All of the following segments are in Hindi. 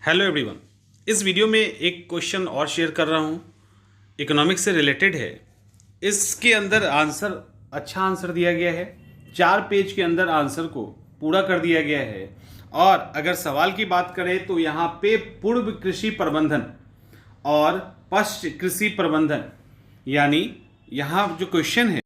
Hello everyone. इस वीडियो में एक क्वेश्चन और शेयर कर रहा हूँ, इकोनॉमिक्स से रिलेटेड है। इसके अंदर अच्छा आंसर दिया गया है। 4 पेज के अंदर आंसर को पूरा कर दिया गया है। और अगर सवाल की बात करें तो यहाँ पे पूर्व कृषि प्रबंधन और पश्च कृषि प्रबंधन, यानी यहाँ जो क्वेश्चन है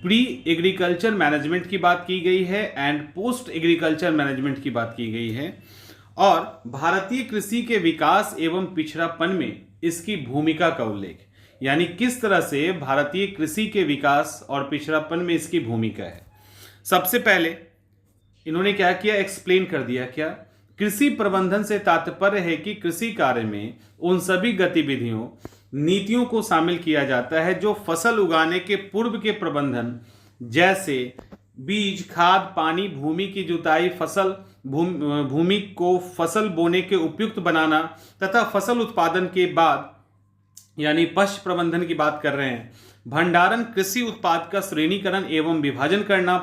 प्री एग्रीकल्चर मैनेजमेंट की बात की गई है एंड पोस्ट एग्रीकल्चर मैनेजमेंट की बात की गई है, और भारतीय कृषि के विकास एवं पिछड़ापन में इसकी भूमिका का उल्लेख, यानी किस तरह से भारतीय कृषि के विकास और पिछड़ापन में इसकी भूमिका है। सबसे पहले इन्होंने क्या किया, एक्सप्लेन कर दिया। क्या कृषि प्रबंधन से तात्पर्य है कि कृषि कार्य में उन सभी गतिविधियों नीतियों को शामिल किया जाता है जो फसल उगाने के पूर्व के प्रबंधन, जैसे बीज, खाद, पानी, भूमि की जुताई, भूमि को फसल बोने के उपयुक्त बनाना तथा फसल उत्पादन के बाद, यानी पश्च प्रबंधन की बात कर रहे हैं, भंडारण, कृषि उत्पाद का श्रेणीकरण एवं विभाजन करना,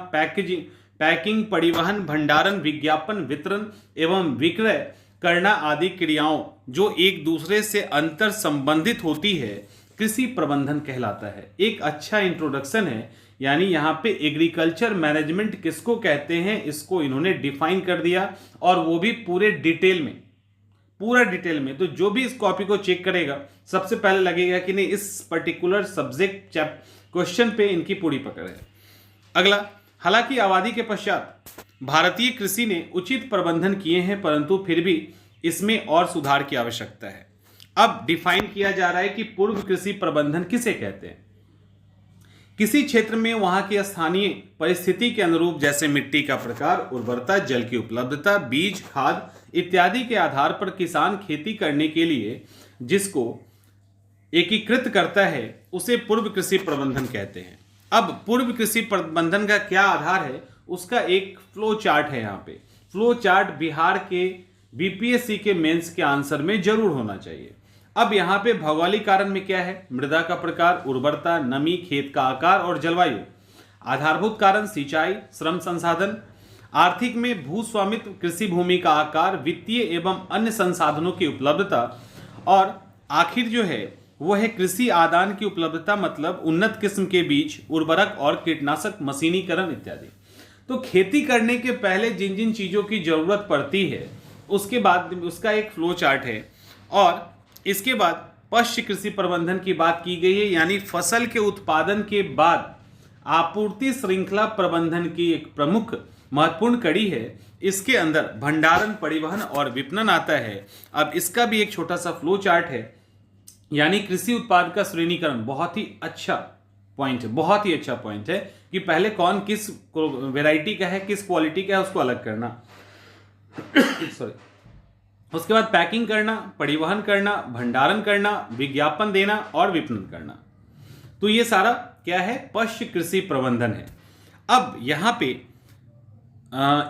पैकिंग, परिवहन, भंडारण, विज्ञापन, वितरण एवं विक्रय करना आदि क्रियाओं जो एक दूसरे से अंतर संबंधित होती है, कृषि प्रबंधन कहलाता है। एक अच्छा इंट्रोडक्शन है, यानी यहाँ पे एग्रीकल्चर मैनेजमेंट किसको कहते हैं इसको इन्होंने डिफाइन कर दिया, और वो भी पूरा डिटेल में। तो जो भी इस कॉपी को चेक करेगा सबसे पहले लगेगा कि नहीं, इस पर्टिकुलर सब्जेक्ट क्वेश्चन पे इनकी पूरी पकड़ है। अगला, हालांकि आबादी के पश्चात भारतीय कृषि ने उचित प्रबंधन किए हैं, परंतु फिर भी इसमें और सुधार की आवश्यकता है। अब डिफाइन किया जा रहा है कि पूर्व कृषि प्रबंधन किसे कहते हैं। किसी क्षेत्र में वहां की स्थानीय परिस्थिति के अनुरूप, जैसे मिट्टी का प्रकार, उर्वरता, जल की उपलब्धता, बीज, खाद इत्यादि के आधार पर किसान खेती करने के लिए जिसको एकीकृत करता है उसे पूर्व कृषि प्रबंधन कहते हैं। अब पूर्व कृषि प्रबंधन का क्या आधार है, उसका एक फ्लो चार्ट है। यहाँ पे फ्लो चार्ट बिहार के बीपीएससी के मेंस के आंसर में जरूर होना चाहिए। अब यहाँ पे भौगोलिक कारण में क्या है, मृदा का प्रकार, उर्वरता, नमी, खेत का आकार और जलवायु। आधारभूत कारण सिंचाई, श्रम संसाधन। आर्थिक में भूस्वामित्व, कृषि भूमि का आकार, वित्तीय एवं अन्य संसाधनों की उपलब्धता। और आखिर जो है वो है कृषि आदान की उपलब्धता, मतलब उन्नत किस्म के बीज, उर्वरक और कीटनाशक, मशीनीकरण इत्यादि। तो खेती करने के पहले जिन जिन चीजों की जरूरत पड़ती है उसके बाद उसका एक फ्लो चार्ट है। और इसके बाद पश्च कृषि प्रबंधन की बात की गई है, यानी फसल के उत्पादन के बाद आपूर्ति श्रृंखला प्रबंधन की एक प्रमुख महत्वपूर्ण कड़ी है। इसके अंदर भंडारण, परिवहन और विपणन आता है। अब इसका भी एक छोटा सा फ्लो चार्ट है, यानी कृषि उत्पाद का श्रेणीकरण। बहुत ही अच्छा पॉइंट है कि पहले कौन किस वैरायटी का है, किस क्वालिटी का है, उसको अलग करना। सॉरी। उसके बाद पैकिंग करना, परिवहन करना, भंडारण करना, विज्ञापन देना और विपणन करना। तो ये सारा क्या है, पश्च कृषि प्रबंधन है। अब यहां पे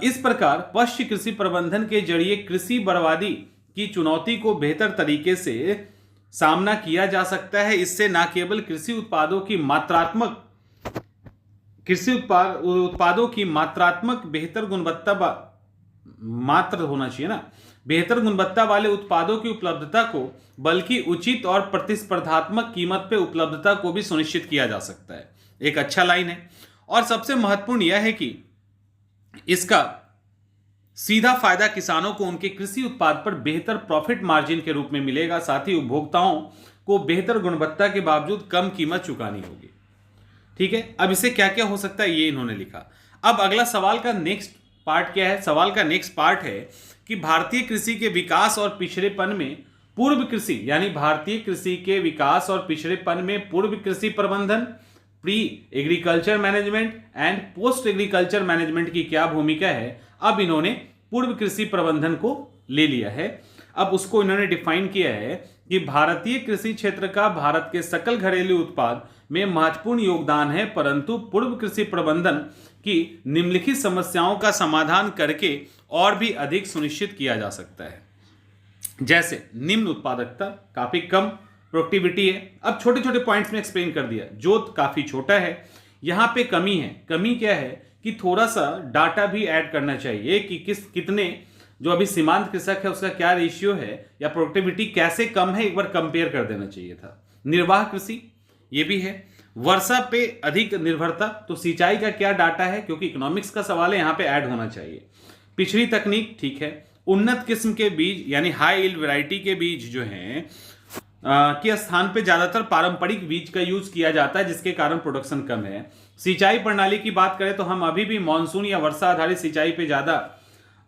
इस प्रकार पश्च कृषि प्रबंधन के जरिए कृषि बर्बादी की चुनौती को बेहतर तरीके से सामना किया जा सकता है। इससे न केवल उत्पादों की मात्रात्मक बेहतर गुणवत्ता वाले उत्पादों की उपलब्धता को, बल्कि उचित और प्रतिस्पर्धात्मक कीमत पे उपलब्धता को भी सुनिश्चित किया जा सकता है। एक अच्छा लाइन है। और सबसे महत्वपूर्ण यह है कि इसका सीधा फायदा किसानों को उनके कृषि उत्पाद पर बेहतर प्रॉफिट मार्जिन के रूप में मिलेगा। साथ ही उपभोक्ताओं को बेहतर गुणवत्ता के बावजूद कम कीमत चुकानी होगी। ठीक है, अब इसे क्या क्या हो सकता है ये इन्होंने लिखा। अब अगला सवाल का नेक्स्ट पार्ट क्या है, सवाल का नेक्स्ट पार्ट है कि भारतीय कृषि के विकास और पिछड़ेपन में पूर्व कृषि, यानी भारतीय कृषि के विकास और पिछड़ेपन में पूर्व कृषि प्रबंधन, pre agriculture management and post agriculture management की क्या भूमिका है। अब इन्होंने पूर्व कृषि प्रबंधन को ले लिया है। अब उसको इन्होंने डिफाइन किया है कि भारतीय कृषि क्षेत्र का भारत के सकल घरेलू उत्पाद में महत्वपूर्ण योगदान है, परंतु पूर्व कृषि प्रबंधन की निम्नलिखित समस्याओं का समाधान करके और भी अधिक सुनिश्चित किया जा सकता है। जैसे निम्न उत्पादकता, काफी कम प्रोडक्टिविटी है। अब छोटे छोटे पॉइंट्स में एक्सप्लेन कर दिया। जोत काफी छोटा है, यहां पे कमी है। कमी क्या है कि थोड़ा सा डाटा भी ऐड करना चाहिए कि कितने जो अभी सीमांत कृषक है उसका क्या रेशियो है या प्रोडक्टिविटी कैसे कम है, एक बार कंपेयर कर देना चाहिए था। निर्वाह कृषि ये भी है। वर्षा पे अधिक निर्भरता, तो सिंचाई का क्या डाटा है, क्योंकि इकोनॉमिक्स का सवाल है, यहाँ पे ऐड होना चाहिए। पिछड़ी तकनीक, ठीक है। उन्नत किस्म के बीज यानी हाई यील्ड वैरायटी के बीज जो हैं के स्थान पे ज्यादातर पारंपरिक बीज का यूज किया जाता है, जिसके कारण प्रोडक्शन कम है। सिंचाई प्रणाली की बात करें तो हम अभी भी मानसून या वर्षा आधारित सिंचाई पे ज्यादा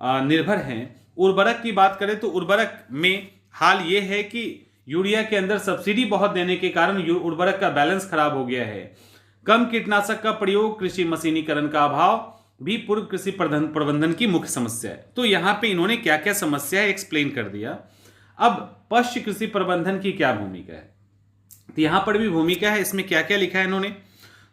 निर्भर हैं। उर्वरक की बात करें तो उर्वरक में हाल ये है कि यूरिया के अंदर सब्सिडी बहुत देने के कारण उर्वरक का बैलेंस खराब हो गया है। कम कीटनाशक का प्रयोग, कृषि मशीनीकरण का अभाव भी पूर्व कृषि प्रबंधन की मुख्य समस्या है। तो यहाँ पे इन्होंने क्या क्या समस्या है एक्सप्लेन कर दिया। अब पश्च कृषि प्रबंधन की क्या भूमिका है, तो यहां पर भी भूमिका है। इसमें क्या क्या लिखा है इन्होंने,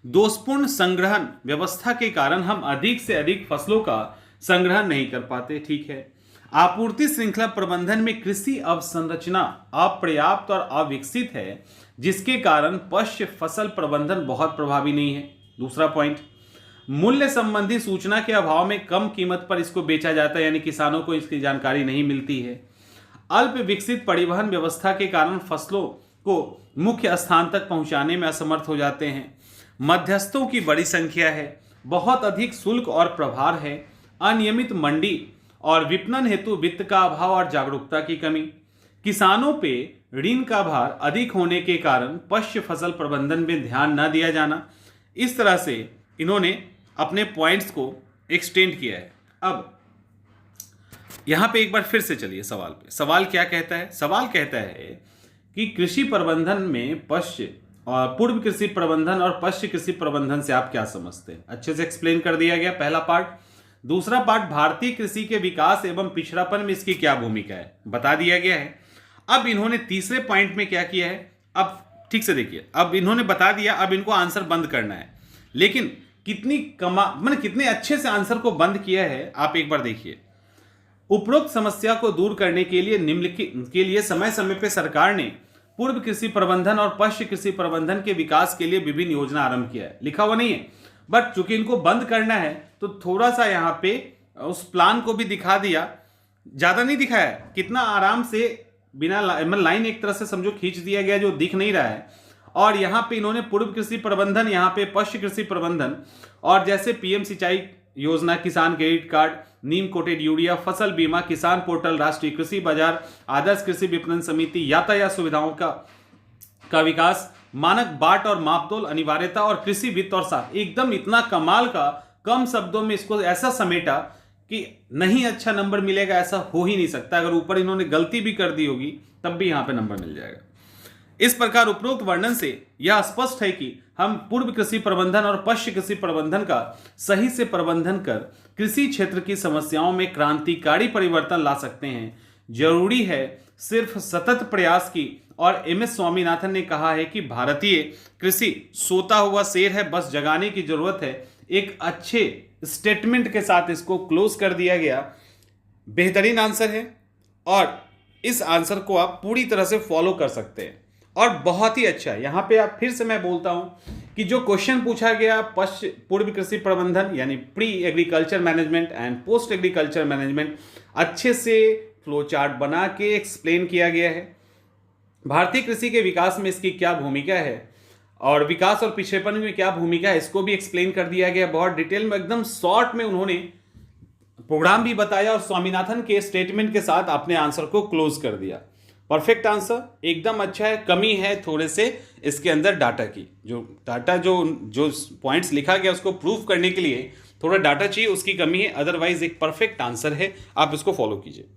दोषपूर्ण संग्रहण व्यवस्था के कारण हम अधिक से अधिक फसलों का संग्रहण नहीं कर पाते, ठीक है। आपूर्ति श्रृंखला प्रबंधन में कृषि अवसंरचना अपर्याप्त और अविकसित है, जिसके कारण पश्च फसल प्रबंधन बहुत प्रभावी नहीं है। दूसरा पॉइंट, मूल्य संबंधी सूचना के अभाव में कम कीमत पर इसको बेचा जाता है, यानी किसानों को इसकी जानकारी नहीं मिलती है। अल्प विकसित परिवहन व्यवस्था के कारण फसलों को मुख्य स्थान तक पहुंचाने में असमर्थ हो जाते हैं। मध्यस्थों की बड़ी संख्या है, बहुत अधिक शुल्क और प्रभार है, अनियमित मंडी और विपणन हेतु वित्त का अभाव और जागरूकता की कमी, किसानों पे ऋण का भार अधिक होने के कारण पश्च फसल प्रबंधन में ध्यान न दिया जाना। इस तरह से इन्होंने अपने पॉइंट्स को एक्सटेंड किया है। अब यहां पे एक बार फिर से चलिए सवाल पे। सवाल क्या कहता है, सवाल कहता है कि कृषि प्रबंधन में पूर्व कृषि प्रबंधन और पश्च कृषि प्रबंधन से आप क्या समझते हैं। अच्छे से एक्सप्लेन कर दिया गया पहला पार्ट। दूसरा पार्ट, भारतीय कृषि के विकास एवं पिछड़ापन में इसकी क्या भूमिका है, बता दिया गया है। अब इन्होंने तीसरे पॉइंट में क्या किया है, अब ठीक से देखिए, अब इन्होंने बता दिया, अब इनको आंसर बंद करना है। लेकिन कितने अच्छे से आंसर को बंद किया है आप एक बार देखिए। उपरोक्त समस्या को दूर करने के लिए निम्नलिखित के लिए समय समय पर सरकार ने पूर्व कृषि प्रबंधन और पश्च कृषि प्रबंधन के विकास के लिए विभिन्न योजना आरंभ किया है। लिखा हुआ नहीं है, बट चूंकि इनको बंद करना है तो थोड़ा सा यहाँ पे उस प्लान को भी दिखा दिया, ज्यादा नहीं दिखाया, कितना आराम से बिना लाइन एक तरह से समझो खींच दिया गया जो दिख नहीं रहा है। और यहाँ पे इन्होंने पूर्व कृषि प्रबंधन, यहाँ पे पश्च कृषि प्रबंधन, और जैसे पीएम सिंचाई योजना, किसान क्रेडिट कार्ड, नीम कोटेड यूरिया, फसल बीमा, किसान पोर्टल, राष्ट्रीय कृषि बाजार, आदर्श कृषि विपणन समिति, यातायात सुविधाओं का विकास, मानक बाट और मापतोल अनिवार्यता और कृषि वित्त और साख, एकदम इतना कमाल का कम शब्दों में इसको ऐसा समेटा कि नहीं अच्छा नंबर मिलेगा ऐसा हो ही नहीं सकता। अगर ऊपर इन्होंने गलती भी कर दी होगी तब भी यहां पे नंबर मिल जाएगा। इस प्रकार उपरोक्त वर्णन से यह स्पष्ट है कि हम पूर्व कृषि प्रबंधन और पश्च कृषि प्रबंधन का सही से प्रबंधन कर कृषि क्षेत्र की समस्याओं में क्रांतिकारी परिवर्तन ला सकते हैं। जरूरी है सिर्फ सतत प्रयास की, और एमएस स्वामीनाथन ने कहा है कि भारतीय कृषि सोता हुआ शेर है, बस जगाने की जरूरत है। एक अच्छे स्टेटमेंट के साथ इसको क्लोज कर दिया गया। बेहतरीन आंसर है और इस आंसर को आप पूरी तरह से फॉलो कर सकते हैं और बहुत ही अच्छा है। यहाँ पे आप फिर से मैं बोलता हूँ कि जो क्वेश्चन पूछा गया पूर्व कृषि प्रबंधन यानी pre agriculture management and post agriculture management, अच्छे से फ्लो चार्ट बना के एक्सप्लेन किया गया है। भारतीय कृषि के विकास में इसकी क्या भूमिका है और विकास और पिछड़ेपन में क्या भूमिका है, इसको भी एक्सप्लेन कर दिया गया बहुत डिटेल में। एकदम शॉर्ट में उन्होंने प्रोग्राम भी बताया और स्वामीनाथन के स्टेटमेंट के साथ अपने आंसर को क्लोज कर दिया। परफेक्ट आंसर, एकदम अच्छा है। कमी है थोड़े से इसके अंदर डाटा की, जो पॉइंट्स लिखा गया उसको प्रूफ करने के लिए थोड़ा डाटा चाहिए, उसकी कमी है। अदरवाइज एक परफेक्ट आंसर है, आप इसको फॉलो कीजिए।